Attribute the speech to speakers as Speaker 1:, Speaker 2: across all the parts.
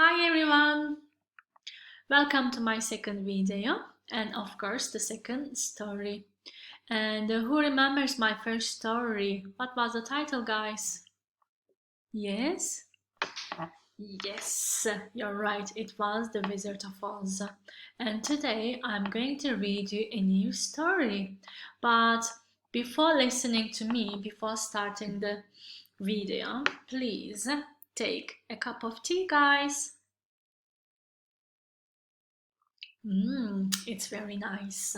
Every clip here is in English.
Speaker 1: Hi everyone! Welcome to my second video and of course the second story. And who remembers my first story? What was the title, guys? Yes? Yes, you're right, it was The Wizard of Oz. And today I'm going to read you a new story. But before listening to me, before starting the video, please take a cup of tea, guys. It's very nice.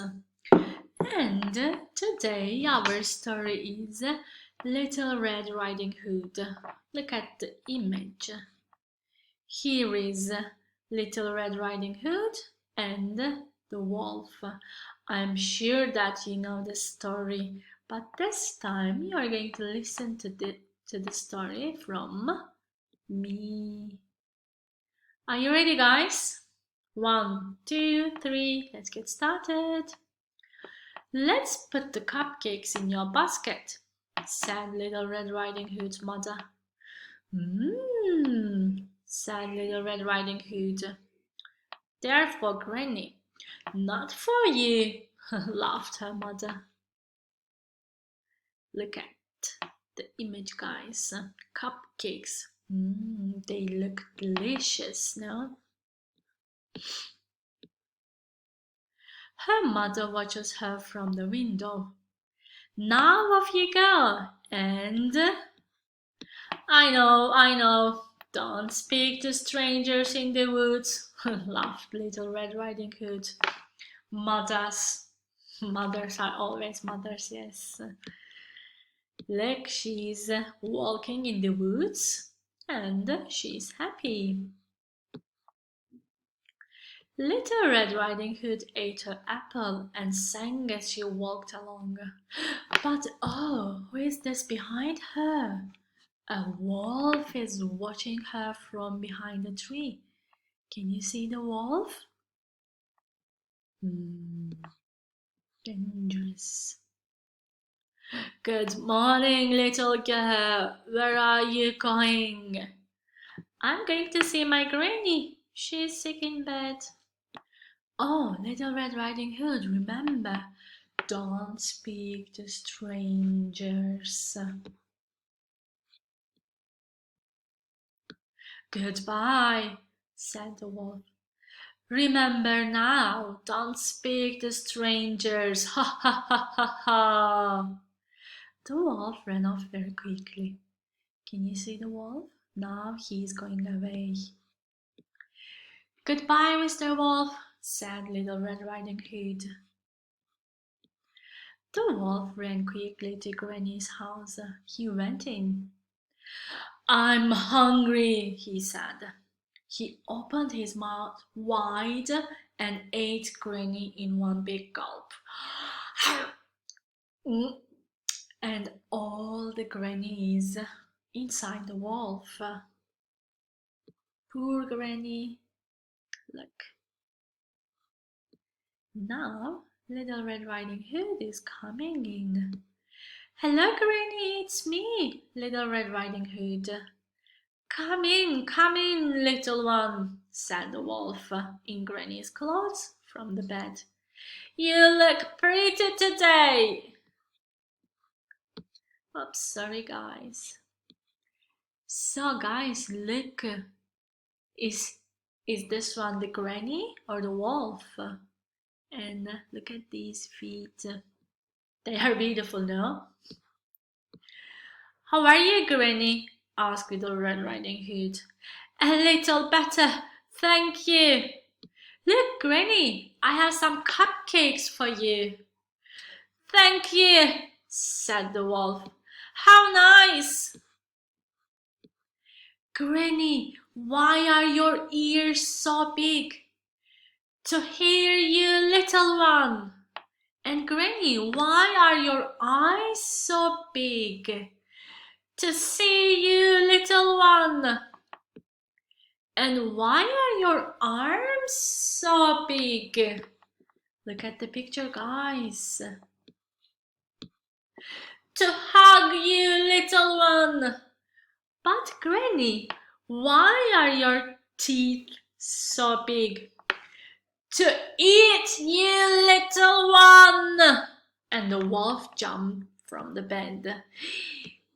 Speaker 1: And today our story is Little Red Riding Hood. Look at the image. Here is Little Red Riding Hood and the wolf. I'm sure that you know the story, but this time you are going to listen to the story from me. Are you ready, guys? 1, 2, 3, let's get started. Let's put the cupcakes in your basket, said Little Red Riding Hood's mother. Said Little Red Riding Hood. They're for Granny, not for you, laughed her mother. Look at the image, guys. Cupcakes. They look delicious, no? Her mother watches her from the window. Now off you go, and I know, don't speak to strangers in the woods, laughed Little Red Riding Hood. Mothers are always mothers, yes. Look, she's walking in the woods, and she's happy. Little Red Riding Hood ate her apple and sang as she walked along. But oh, who is this behind her? A wolf is watching her from behind a tree. Can you see the wolf? Dangerous. Good morning, little girl. Where are you going? I'm going to see my granny. She's sick in bed. Oh, Little Red Riding Hood, remember, don't speak to strangers. Goodbye, said the wolf. Remember now, don't speak to strangers. Ha ha ha ha ha. The wolf ran off very quickly. Can you see the wolf? Now he's going away. Goodbye, Mr. Wolf, said Little Red Riding Hood. The wolf ran quickly to Granny's house. He went in. I'm hungry, he said. He opened his mouth wide and ate Granny in one big gulp. And all the Grannies inside the wolf. Poor Granny. Look. Now Little Red Riding Hood is coming in. Hello, Granny, it's me, Little Red Riding Hood. Come in, little one, said the wolf in Granny's clothes from the bed. You look pretty today. Oops, sorry, guys. So, guys, look. Is this one the Granny or the wolf? And look at these feet. They are beautiful, no? How are you, Granny? Asked Little Red Riding Hood. A little better, thank you. Look, Granny, I have some cupcakes for you. Thank you, said the wolf. How nice! Granny, why are your ears so big? To hear you, little one. And Granny, why are your eyes so big? To see you, little one. And why are your arms so big? Look at the picture, guys. To hug you, little one. But Granny, why are your teeth so big. To eat, you little one! And the wolf jumped from the bed.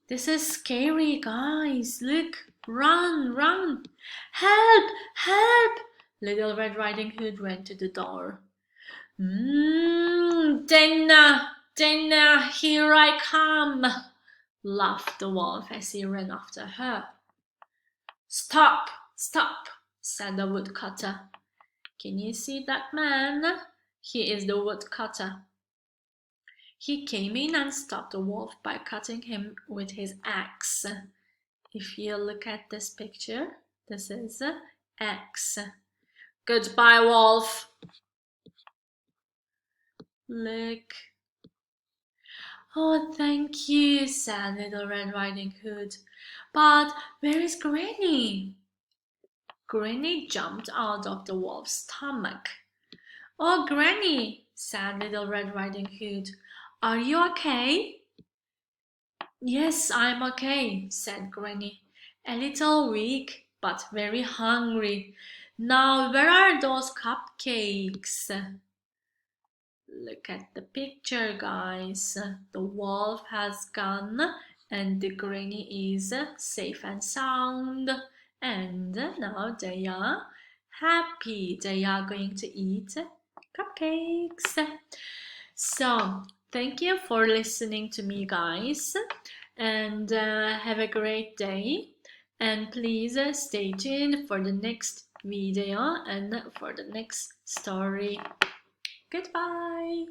Speaker 1: This is scary, guys. Look, run, run. Help, help! Little Red Riding Hood ran to the door. Dinner, dinner, here I come, laughed the wolf as he ran after her. Stop, stop, said the woodcutter. Can you see that man? He is the woodcutter. He came in and stopped the wolf by cutting him with his axe. If you look at this picture, this is an axe. Goodbye, wolf. Look. Oh, thank you, said Little Red Riding Hood. But where is Granny? Granny jumped out of the wolf's stomach. Oh, Granny, said Little Red Riding Hood. Are you okay? Yes, I'm okay, said Granny. A little weak, but very hungry. Now, where are those cupcakes? Look at the picture, guys. The wolf has gone and the granny is safe and sound. And now they are happy. They are going to eat cupcakes. So, thank you for listening to me, guys. And have a great day. And please stay tuned for the next video and for the next story. Goodbye.